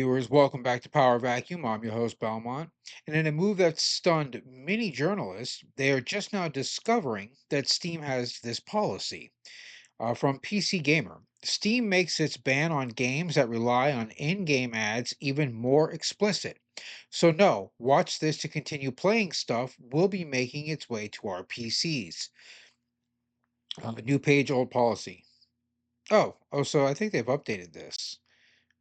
viewers. Welcome back to Power Vacuum. I'm your host, Belmont. And in a move that stunned many journalists, they are just now discovering that Steam has this policy. From PC Gamer, Steam makes its ban on games that rely on in game ads even more explicit. So, no, watch this to continue playing stuff will be making its way to our PCs. New page, old policy. So I think they've updated this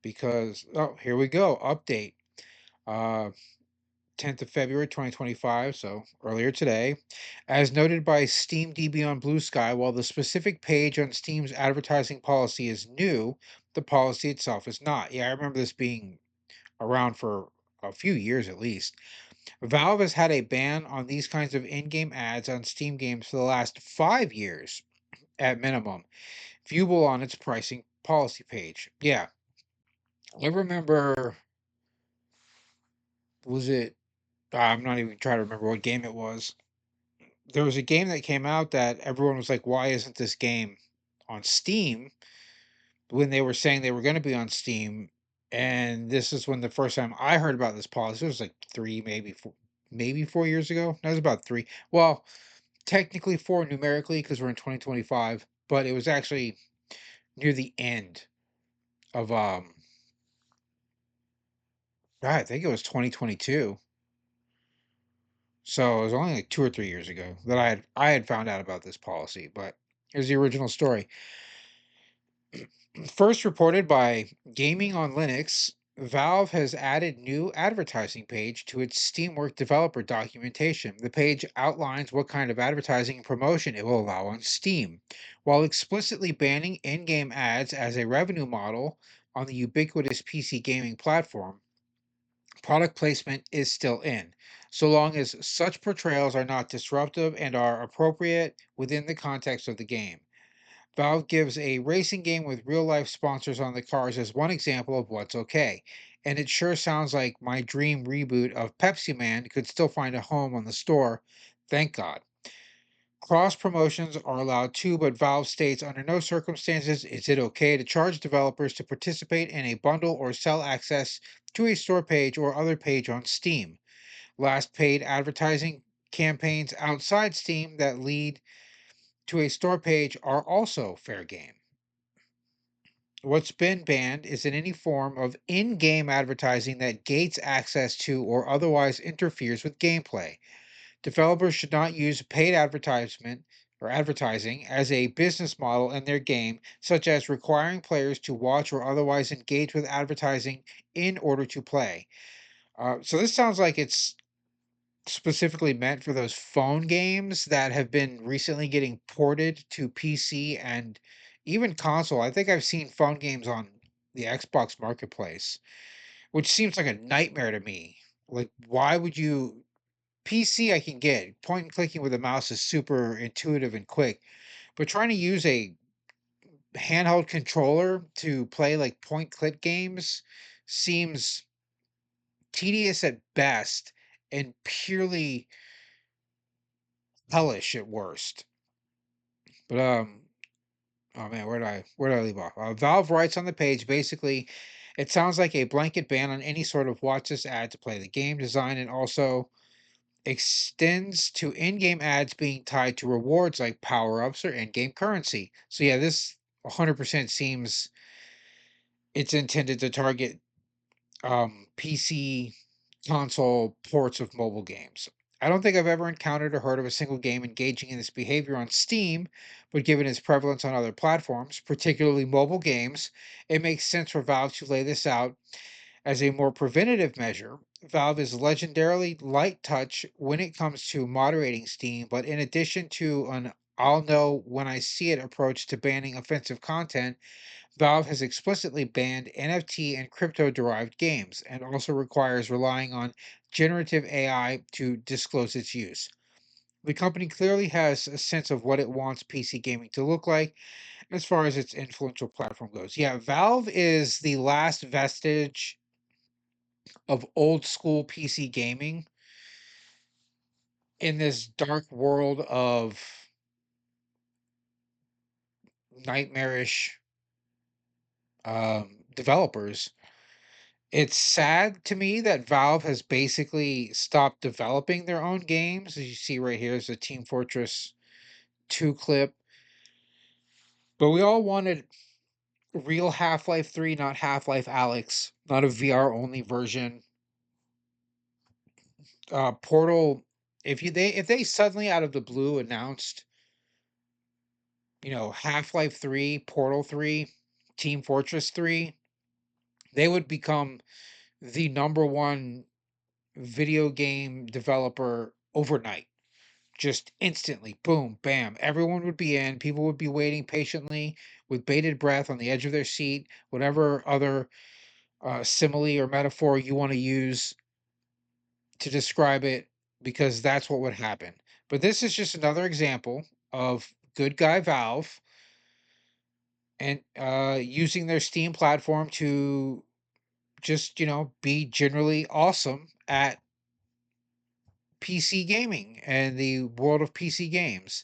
because, oh, here we go. Update. Uh, 10th of February 2025, so earlier today. As noted by SteamDB on Blue Sky, while the specific page on Steam's advertising policy is new, the policy itself is not. Yeah, I remember this being around for a few years at least. Valve has had a ban on these kinds of in game ads on Steam games for the last 5 years at minimum, viewable on its pricing policy page. Yeah, I remember, was it? I'm not even trying to remember what game it was. There was a game that came out that everyone was like, "Why isn't this game on Steam?" When they were saying they were going to be on Steam, and this is when the first time I heard about this policy. It was like three, maybe 4 years ago. That was about three. Well, technically four numerically because we're in 2025, but it was actually near the end of I think it was 2022. So it was only like 2 or 3 years ago that I had found out about this policy. But here's the original story. First reported by Gaming on Linux, Valve has added new advertising page to its Steamwork developer documentation. The page outlines what kind of advertising and promotion it will allow on Steam, while explicitly banning in-game ads as a revenue model on the ubiquitous PC gaming platform. Product placement is still in, so long as such portrayals are not disruptive and are appropriate within the context of the game. Valve gives a racing game with real life sponsors on the cars as one example of what's okay. And it sure sounds like my dream reboot of Pepsi Man could still find a home on the store. Thank God. Cross promotions are allowed too, but Valve states under no circumstances is it okay to charge developers to participate in a bundle or sell access to a store page or other page on Steam. Last paid advertising campaigns outside Steam that lead to a store page are also fair game. What's been banned is in any form of in game advertising that gates access to or otherwise interferes with gameplay. Developers should not use paid advertisement or advertising as a business model in their game, such as requiring players to watch or otherwise engage with advertising in order to play. So this sounds like it's specifically meant for those phone games that have been recently getting ported to PC and even console. I think I've seen phone games on the Xbox Marketplace, which seems like a nightmare to me. Like, why would you? PC, I can get. Point and clicking with a mouse is super intuitive and quick, but trying to use a handheld controller to play like point click games seems tedious at best and purely hellish at worst. But oh man, where did I leave off? Valve writes on the page basically, it sounds like a blanket ban on any sort of watch this ad to play the game design, and also extends to in-game ads being tied to rewards like power-ups or in-game currency. So yeah, this 100% seems it's intended to target PC console ports of mobile games. I don't think I've ever encountered or heard of a single game engaging in this behavior on Steam, but given its prevalence on other platforms, particularly mobile games, it makes sense for Valve to lay this out as a more preventative measure. Valve is legendarily light touch when it comes to moderating Steam, but in addition to an I'll know when I see it approach to banning offensive content, Valve has explicitly banned NFT and crypto derived games and also requires relying on generative AI to disclose its use. The company clearly has a sense of what it wants PC gaming to look like as far as its influential platform goes. Yeah, Valve is the last vestige of old school PC gaming in this dark world of nightmarish developers. It's sad to me that Valve has basically stopped developing their own games. As you see right here is a Team Fortress 2 clip. But we all wanted real Half-Life 3, not Half-Life Alex, not a VR only version. Portal, if they suddenly out of the blue announced, Half-Life 3, Portal 3, Team Fortress 3, they would become the number one video game developer overnight. Just instantly, boom, bam. Everyone would be in. People would be waiting patiently with bated breath on the edge of their seat, whatever other simile or metaphor you want to use to describe it, because that's what would happen. But this is just another example of good guy Valve and using their Steam platform to just, be generally awesome at PC gaming and the world of PC games.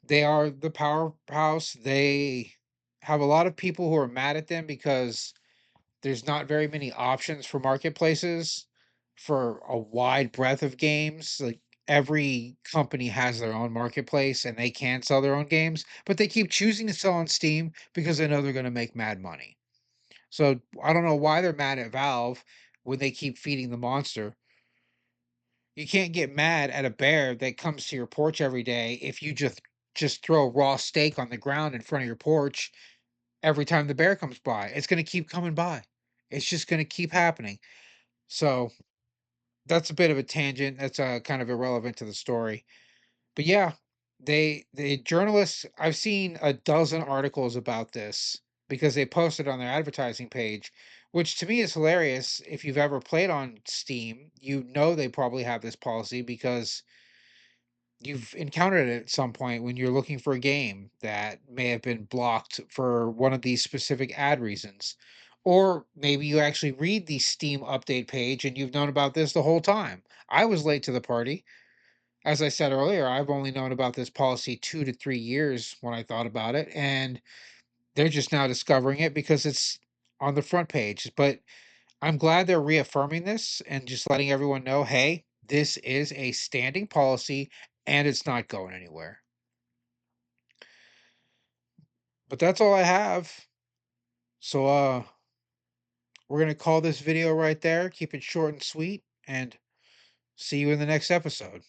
They are the powerhouse. They have a lot of people who are mad at them because there's not very many options for marketplaces for a wide breadth of games. Like every company has their own marketplace and they can sell their own games, but they keep choosing to sell on Steam because they know they're going to make mad money. So I don't know why they're mad at Valve when they keep feeding the monster. You can't get mad at a bear that comes to your porch every day if you just throw a raw steak on the ground in front of your porch every time the bear comes by. It's going to keep coming by. It's just going to keep happening. So that's a bit of a tangent. That's kind of irrelevant to the story. But yeah, the journalists, I've seen a dozen articles about this because they posted on their advertising page, which to me is hilarious. If you've ever played on Steam, you know they probably have this policy because you've encountered it at some point when you're looking for a game that may have been blocked for one of these specific ad reasons. Or maybe you actually read the Steam update page and you've known about this the whole time. I was late to the party. As I said earlier, I've only known about this policy 2 to 3 years when I thought about it, and they're just now discovering it because it's on the front page. But I'm glad they're reaffirming this and just letting everyone know, hey, this is a standing policy and it's not going anywhere. But that's all I have. So we're going to call this video right there, keep it short and sweet, and see you in the next episode.